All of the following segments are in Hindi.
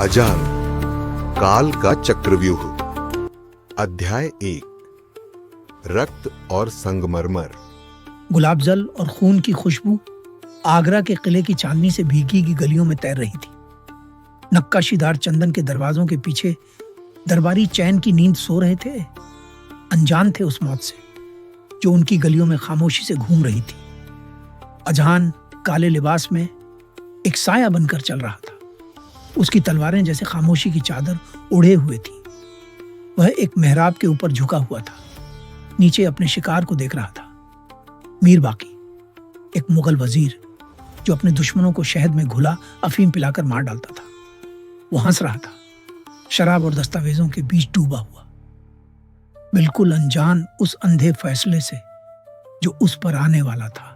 अजान, काल का चक्रव्यूह। अध्याय 1, रक्त और संगमरमर। गुलाब जल और खून की खुशबू आगरा के किले की चांदनी से भीगी की गलियों में तैर रही थी। नक्काशीदार चंदन के दरवाजों के पीछे दरबारी चैन की नींद सो रहे थे, अनजान थे उस मौत से जो उनकी गलियों में खामोशी से घूम रही थी। अजहान काले लिबास में एक साया बनकर चल रहा था। उसकी तलवारें जैसे खामोशी की चादर ओढ़े हुए थी। वह एक मेहराब के ऊपर झुका हुआ था, नीचे अपने शिकार को देख रहा था। मीर बाकी, एक मुगल वजीर जो अपने दुश्मनों को शहद में घुला अफीम पिलाकर मार डालता था, वो हंस रहा था, शराब और दस्तावेजों के बीच डूबा हुआ, बिल्कुल अनजान उस अंधे फैसले से जो उस पर आने वाला था।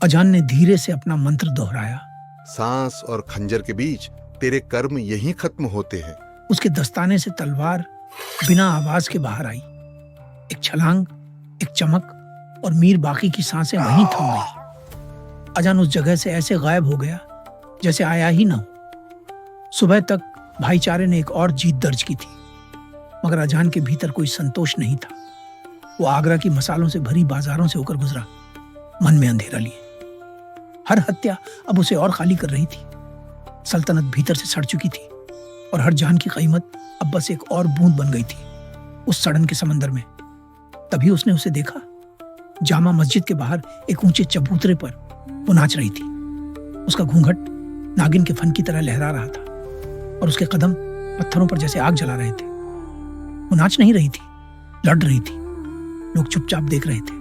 अजान ने धीरे से अपना मंत्र दोहराया। सांस और खंजर के बीच तेरे कर्म यहीं खत्म होते हैं। उसके दस्ताने से तलवार बिना आवाज के बाहर आई। एक छलांग, एक चमक और मीर बाकी की सांसें वहीं थम गई। अजान उस जगह से ऐसे गायब हो गया जैसे आया ही ना हो। सुबह तक भाईचारे ने एक और जीत दर्ज की थी, मगर अजान के भीतर कोई संतोष नहीं था। वो आगरा की मसालों से भरी बाजारों से होकर गुजरा, मन में अंधेरा लिए। हर हत्या अब उसे और खाली कर रही थी। सल्तनत भीतर से सड़ चुकी थी और हर जान की कीमत अब बस एक और बूंद बन गई थी उस सड़न के समंदर में। तभी उसने उसे देखा। जामा मस्जिद के बाहर एक ऊंचे चबूतरे पर वो नाच रही थी। उसका घूंघट नागिन के फन की तरह लहरा रहा था और उसके कदम पत्थरों पर जैसे आग जला रहे थे। वो नाच नहीं रही थी, लड़ रही थी। लोग चुपचाप देख रहे थे,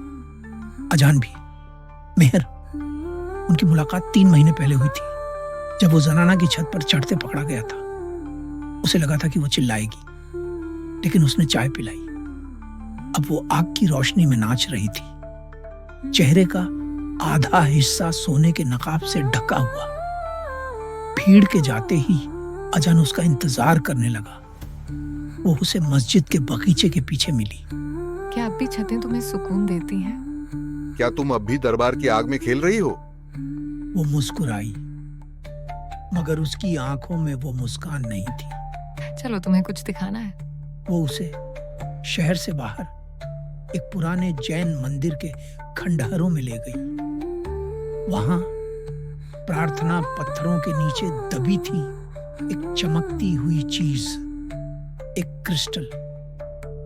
अजान भी। मेहर, उनकी मुलाकात 3 महीने पहले हुई थी, जब वो जनाना की छत पर चढ़ते पकड़ा गया था। उसे लगा था कि वो चिल्लाएगी, लेकिन उसने चाय पिलाई। अब वो आग की रोशनी में नाच रही थी, चेहरे का आधा हिस्सा सोने के नकाब से ढका हुआ। भीड़ के जाते ही अजान उसका इंतजार करने लगा। वो उसे मस्जिद के बगीचे के पीछे मिली। क्या अब भी छतें तुम्हें सुकून देती हैं? क्या तुम अब भी दरबार की आग में खेल रही हो? वो मुस्कुराई, मगर उसकी आंखों में वो मुस्कान नहीं थी। चलो, तुम्हें कुछ दिखाना है। वो उसे शहर से बाहर एक पुराने जैन मंदिर के खंडहरों में ले गई। वहां प्रार्थना पत्थरों के नीचे दबी थी एक चमकती हुई चीज, एक क्रिस्टल।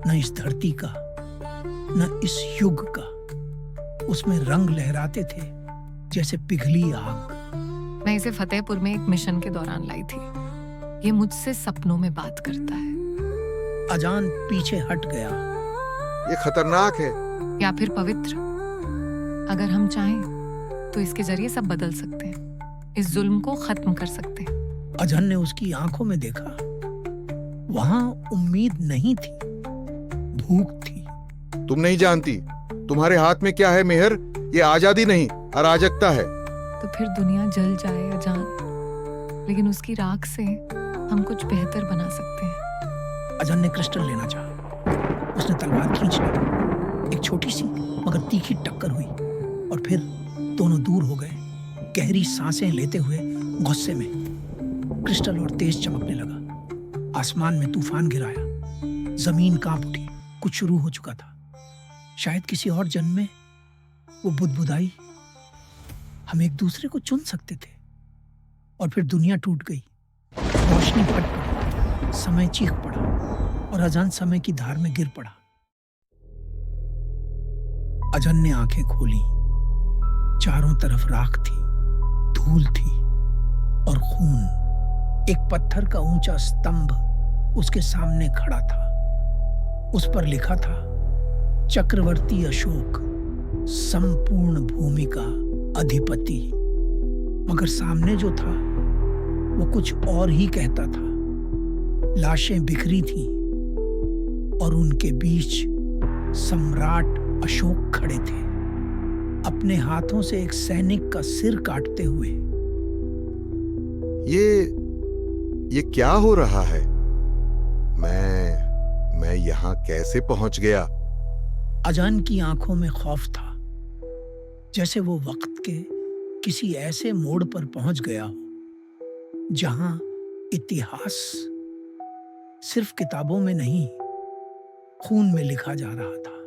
न इस धरती का, न इस युग का। उसमें रंग लहराते थे जैसे पिघली आग। मैं इसे फतेहपुर में एक मिशन के दौरान लाई थी। ये मुझसे सपनों में बात करता है। अजान पीछे हट गया। ये खतरनाक है। या फिर पवित्र। अगर हम चाहें तो इसके जरिए सब बदल सकते हैं, इस जुल्म को खत्म कर सकते हैं। अजान ने उसकी आंखों में देखा। वहां उम्मीद नहीं थी, भूख थी। तुम नहीं जानती तुम्हारे हाथ में क्या है मेहर। ये आजादी नहीं, अराजकता है। तो फिर दुनिया जल जाए अजान, लेकिन उसकी राख से हम कुछ बेहतर बना सकते हैं। अजान ने क्रिस्टल लेना चाहा। उसने तलवार खींच ली। एक छोटी सी मगर तीखी टक्कर हुई और फिर दोनों दूर हो गए, गहरी सांसें लेते हुए गुस्से में। क्रिस्टल और तेज चमकने लगा। आसमान में तूफान गिराया। जमीन कांप उठी। कुछ शुरू हो चुका था। शायद किसी और जन्म में वो बुदबुदाई, हम एक दूसरे को चुन सकते थे। और फिर दुनिया टूट गई। रोशनी फट पड़ी। समय चीख पड़ा और अजान समय की धार में गिर पड़ा। अजान ने आंखें खोली। चारों तरफ राख थी, धूल थी और खून। एक पत्थर का ऊंचा स्तंभ उसके सामने खड़ा था। उस पर लिखा था, चक्रवर्ती अशोक, संपूर्ण भूमि का अधिपति। मगर सामने जो था वो कुछ और ही कहता था। लाशें बिखरी थीं और उनके बीच सम्राट अशोक खड़े थे, अपने हाथों से एक सैनिक का सिर काटते हुए। ये क्या हो रहा है? मैं यहां कैसे पहुंच गया? अजान की आंखों में खौफ था, जैसे वो वक्त के किसी ऐसे मोड़ पर पहुंच गया हो जहां इतिहास सिर्फ किताबों में नहीं, खून में लिखा जा रहा था।